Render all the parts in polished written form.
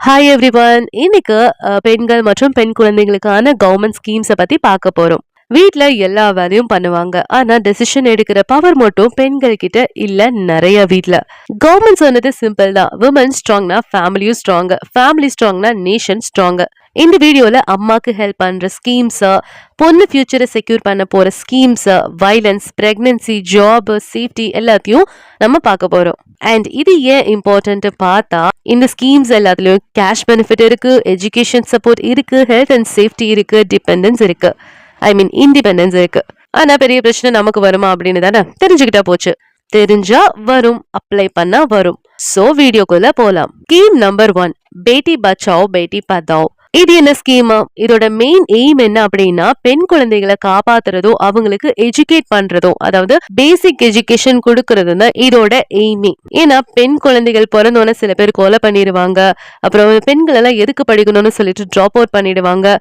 Hi everyone. இன்னைக்கு பெண்கள் மற்றும் பெண் குழந்தைகளுக்கான கவர்மெண்ட் ஸ்கீம்ஸ பத்தி பார்க்க போறோம். வீட்ல எல்லா வேலையும் பண்ணுவாங்க. ஆனா டெசிஷன் எடுக்கிற பவர் மட்டும் பெண்கள் கிட்ட இல்ல நிறைய வீட்ல. கவர்மெண்ட் சொன்னது சிம்பிள் தான். விமன் ஸ்ட்ராங்னா ஃபேமிலியும் ஸ்ட்ராங். ஃபேமிலி ஸ்ட்ராங்னா நேஷன் ஸ்ட்ராங். இந்த வீடியோல அம்மாக்கு ஹெல்ப் பண்ற ஸ்கீம்ஸ், பொண்ணு ஃபியூச்சரை செக்யூர் பண்ண போற schemes, violence, pregnancy, job, safety எல்லாத்தையும் நம்ம பார்க்க போறோம். அண்ட் இது ஏன் இம்பார்ட்டன்ட் பார்த்தா, இந்த ஸ்கீம்ஸ் எல்லாத்துலயும் கேஷ் பெனிஃபிட் இருக்கு, எஜுகேஷன் சப்போர்ட் இருக்கு, ஹெல்த் அண்ட் சேஃப்டி இருக்கு, டிபெண்டன்ஸ் இருக்கு, இண்டிபெண்டன்ஸ் இருக்கு. ஆனா பெரிய பிரச்சனை நமக்கு வருமா அப்படின்னு தானே தெரிஞ்சுக்கிட்டா போச்சு. தெரிஞ்சா வரும், அப்ளை பண்ணா வரும். சோ வீடியோக்குள்ள போலாம். Scheme number 1, Beti Bachao Beti பதாவ். இது என்ன ஸ்கீம்? இதோட மெயின் எய்ம் என்ன அப்படின்னா, பெண் குழந்தைகளை காப்பாத்துறதும் அவங்களுக்கு எஜுகேட் பண்றதும், அதாவது பேசிக் எஜுகேஷன் கொடுக்கறது தான் இதோட எய்மே. ஏன்னா பெண் குழந்தைகள் பிறந்தோன்னு சில பேர் கொலை பண்ணிடுவாங்க. அப்புறம் பெண்கள் எல்லாம் எதுக்கு படிக்கணும்னு சொல்லிட்டு டிராப் அவுட் பண்ணிடுவாங்க.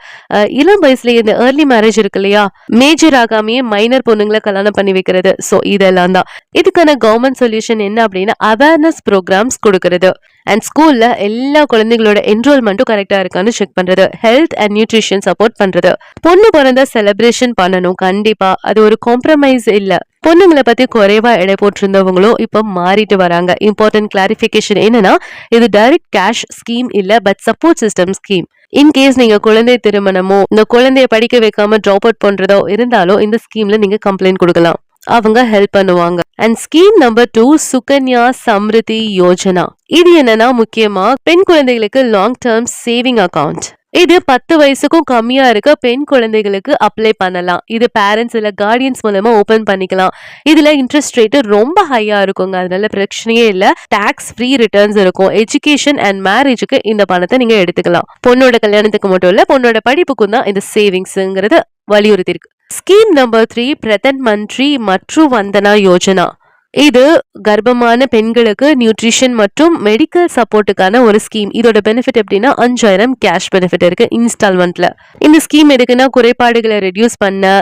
இளம் வயசுலயே இந்த ஏர்லி மேரேஜ் இருக்கு இல்லையா, மேஜர் ஆகாமையே மைனர் பொண்ணுங்களை கல்யாணம் பண்ணி வைக்கிறது. சோ இதெல்லாம் தான். இதுக்கான கவர்மெண்ட் சொல்யூஷன் என்ன அப்படின்னா, அவேர்னஸ் ப்ரோக்ராம்ஸ் கொடுக்கறது அண்ட் ஸ்கூல்ல எல்லா குழந்தைகளோட என்ரோல்மெண்ட்டும் கரெக்டா இருக்கான்னு செக் பண்றது, ஹெல்த் அண்ட் நியூட்ரிஷன் சப்போர்ட் பண்றது. பொண்ணு பிறந்த செலிப்ரேஷன் பண்ணணும் கண்டிப்பா, அது ஒரு காம்ப்ரமைஸ் இல்ல. பொண்ணுங்களை பத்தி குறைவா எடை போட்டிருந்தவங்களும் இப்ப மாறிட்டு வராங்க. இம்பார்ட்டன்ட் கிளாரிபிகேஷன் என்னன்னா, இது டைரக்ட் கேஷ் ஸ்கீம் இல்ல, but support system scheme. In case நீங்க குழந்தை திருமணமோ இந்த குழந்தைய படிக்க வைக்காம டிராப் அவுட் பண்றதோ இருந்தாலும் இந்த ஸ்கீம்ல நீங்க கம்ப்ளைண்ட் கொடுக்கலாம், அவங்க ஹெல்ப் பண்ணுவாங்க. And scheme number 2, Sukanya Samriddhi Yojana. இது என்னன்னா, முக்கியமா பெண் குழந்தைகளுக்கு லாங் டேர்ம் சேவிங் அக்கவுண்ட். இது 10 வயசுக்கும் கம்மியா இருக்க பெண் குழந்தைகளுக்கு அப்ளை பண்ணலாம். இது பேரண்ட்ஸ் இல்ல கார்டியன்ஸ் மூலமா ஓபன் பண்ணிக்கலாம். இதுல இன்ட்ரெஸ்ட் ரேட் ரொம்ப ஹையா இருக்குங்க, அதனால பிரச்சனையே இல்ல. டாக்ஸ் ஃப்ரீ ரிட்டர்ன்ஸ் இருக்கும். எஜுகேஷன் அண்ட் மேரேஜுக்கு இந்த பணத்தை நீங்க எடுத்துக்கலாம். பொண்ணோட கல்யாணத்துக்கு மட்டும் இல்ல, பொண்ணோட படிப்புக்கும் தான் இந்த சேவிங்ஸ்ங்கிறது வலியுறுத்தி இருக்கு. ஸ்கீம் நம்பர் 3, பிரதன் மந்திரி மற்று வந்தனா யோஜனா. இது கர்ப்பமான பெண்களுக்கு நியூட்ரிஷன் மற்றும் மெடிக்கல் சப்போர்ட்டுக்கான ஒரு ஸ்கீம். இதோட பெனிஃபிட் எப்படின்னா, 5000 கேஷ் பெனிஃபிட் இருக்கு இன்ஸ்டால்மெண்ட்ல. இந்த ஸ்கீம் எதுக்குன்னா, குறைபாடுகளை ரெடியூஸ் பண்ண,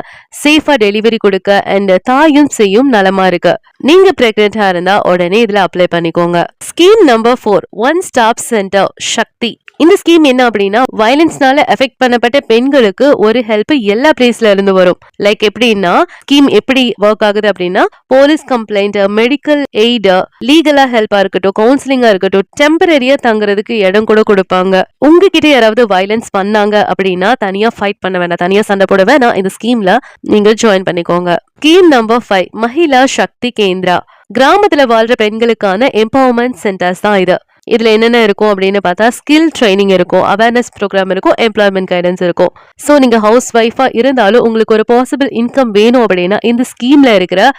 சேஃபா டெலிவரி கொடுக்க அண்ட் தாயும் செய்யும் நலமா இருக்கு. நீங்க பிரெக்னெண்டா இருந்தா உடனே இதுல அப்ளை பண்ணிக்கோங்க. Scheme number 4, one stop centre Shakti. இந்த ஸ்கீம் என்ன அப்படின்னா, வயலன்ஸ்னால எஃபெக்ட் பண்ணப்பட்ட பெண்களுக்கு ஒரு ஹெல்ப் எல்லா பிளேஸ்ல இருந்து வரும். லைக் எப்படின்னா, ஸ்கீம் எப்படி ஒர்க் ஆகுது அப்படின்னா, போலீஸ் கம்ப்ளைண்ட், மெடிக்கல் எய்ட், லீகலா ஹெல்ப்பா இருக்கட்டும், கவுன்சிலிங்கா இருக்கட்டும், டெம்பரரியா தங்குறதுக்கு இடம் கூட கொடுப்பாங்க. உங்ககிட்ட யாராவது வயலன்ஸ் பண்ணாங்க அப்படின்னா தனியா ஃபைட் பண்ண வேண்டாம், தனியா சண்டை போட வேணாம், இந்த ஸ்கீம்ல நீங்க ஜாயின் பண்ணிக்கோங்க. ஸ்கீம் நம்பர் 5, மகிழா சக்தி கேந்திரா. கிராமத்துல வாழ்ற பெண்களுக்கான எம்பவர்மெண்ட் சென்டர்ஸ் தான் இது. இதுல என்னென்ன இருக்கும் அப்படின்னு பார்த்தா, ஸ்கில் ட்ரைனிங் இருக்கும், அவேர்னஸ் ப்ரோக்ராம் இருக்கும், எம்ப்ளாய்மெண்ட் கைடன்ஸ் இருக்கும். ஸோ நீங்க ஹவுஸ் ஒய்ஃபா இருந்தாலும் உங்களுக்கு ஒரு பாசிபிள் இன்கம் வேணும் அப்படின்னா இந்த ஸ்கீம்ல இருக்கிற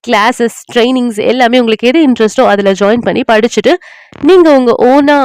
கிளாஸஸ், ட்ரைனிங்ஸ் எல்லாமே உங்களுக்கு எது இன்ட்ரெஸ்டோ அதுல ஜாயின் பண்ணி படிச்சுட்டு நீங்க உங்க ஓனா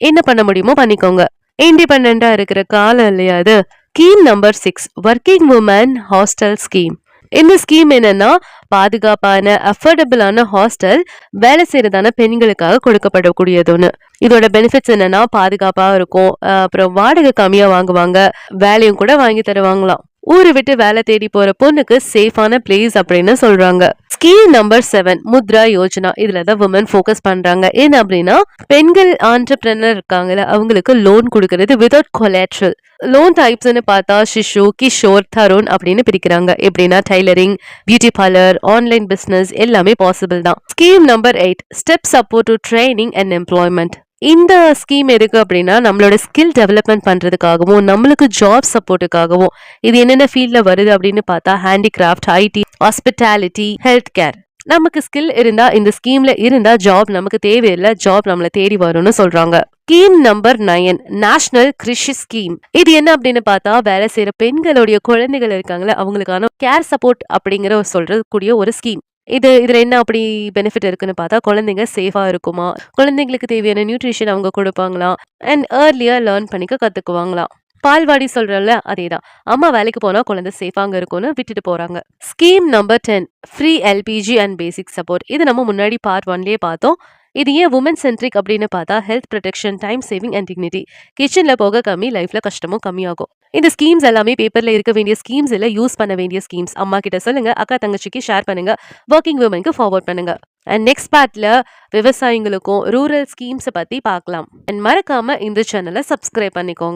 என்ன பண்ண முடியுமோ பண்ணிக்கோங்க. இண்டிபெண்டா இருக்கிற காலம் இல்லையா அது. Scheme number 6, working women hostel scheme. இந்த ஸ்கீம் என்னன்னா, பாதுகாப்பான அஃபோர்டபிளான ஹாஸ்டல் வேலை செய்யறதான பெண்களுக்காக கொடுக்கப்படக்கூடியது ஒண்ணு. இதோட பெனிஃபிட்ஸ் என்னன்னா, பாதுகாப்பா இருக்கும், அப்புறம் வாடகை கம்மியா வாங்குவாங்க, வேலையும் கூட வாங்கி தருவாங்களாம். ஊரை விட்டு வேலை தேடி போற பொண்ணுக்கு சேஃபான பிளேஸ் அப்படின்னு சொல்றாங்க. Scheme number 7, Mudra Yojana. இதுலதான் உமன் ஃபோக்கஸ் பண்றாங்க. என்ன அப்படின்னா, பெண்கள் ஆண்டர்பிரனர் இருக்காங்கல்ல, அவங்களுக்கு லோன் கொடுக்கறது வித்வுட் கொலாட்ரல். லோன் டைப்ஸ்னு பார்த்தா சிசு, கிஷோர், தருண் அப்படின்னு பிரிக்கிறாங்க. எப்படின்னா, tailoring, beauty parlour, online business எல்லாமே பாசிபிள் தான். Scheme number 8, step support to training and employment. இந்த ஸ்கீம் எதுக்கு அப்படின்னா, நம்மளோட ஸ்கில் டெவலப்மெண்ட் பண்றதுக்காகவும் நம்மளுக்கு ஜாப் சப்போர்ட்டுக்காகவும். இது என்னென்ன ஃபீல்ட்ல வருது அப்படின்னு பார்த்தா, handicraft, IT, hospitality, health care. நமக்கு ஸ்கில் இருந்தா இந்த ஸ்கீம்ல இருந்தா ஜாப் நமக்கு தேவையில்லை, ஜாப் நம்மள தேடி வரும்னு சொல்றாங்க. Scheme number 9, national Krishi scheme. இது என்ன அப்படின்னு பார்த்தா, வேலை செய்யற பெண்களுடைய குழந்தைகள் இருக்காங்களா, அவங்களுக்கான கேர் சப்போர்ட் அப்படிங்கிற சொல்றக்கூடிய ஒரு ஸ்கீம். இதுல என்ன அப்படி பெனிஃபிட் இருக்குன்னு பார்த்தா, குழந்தைங்க சேஃபா இருக்குமா, குழந்தைங்களுக்கு தேவையான நியூட்ரிஷன் அவங்க கொடுப்பாங்களாம், அண்ட் ஏர்லியா லேர்ன் பண்ணிக்க கத்துக்குவாங்களாம். பால்வாடி சொல்றல அதேதான். அம்மா வேலைக்கு போனா குழந்தை சேஃபாங்க இருக்கும்னு விட்டுட்டு போறாங்க. Scheme number 10, free LPG and basic support. இது நம்ம முன்னாடி பார்ட் 1லயே பார்த்தோம். இது ஏன் உமன் சென்ட்ரிக் அப்படின்னு பார்த்தா, health protection, time saving and dignity. கிச்சன்ல போக கம்மி, லைஃப்ல கஷ்டமும் கம்மியாகும். இந்த ஸ்கீம்ஸ் எல்லாமே பேப்பர்ல இருக்க வேண்டிய ஸ்கீம்ஸ் இல்ல, யூஸ் பண்ண வேண்டிய ஸ்கீம்ஸ். அம்மா கிட்ட சொல்லுங்க, அக்கா தங்கச்சிக்கு ஷேர் பண்ணுங்க, ஒர்க்கிங் விமனுக்கு ஃபார்வர்ட் பண்ணுங்க. அண்ட் நெக்ஸ்ட் பார்ட்ல விவசாயிகளுக்கும் ரூரல் ஸ்கீம்ஸை பத்தி பார்க்கலாம். அண்ட் மறக்காம இந்த சேனலை சப்ஸ்கிரைப் பண்ணிக்கோங்க.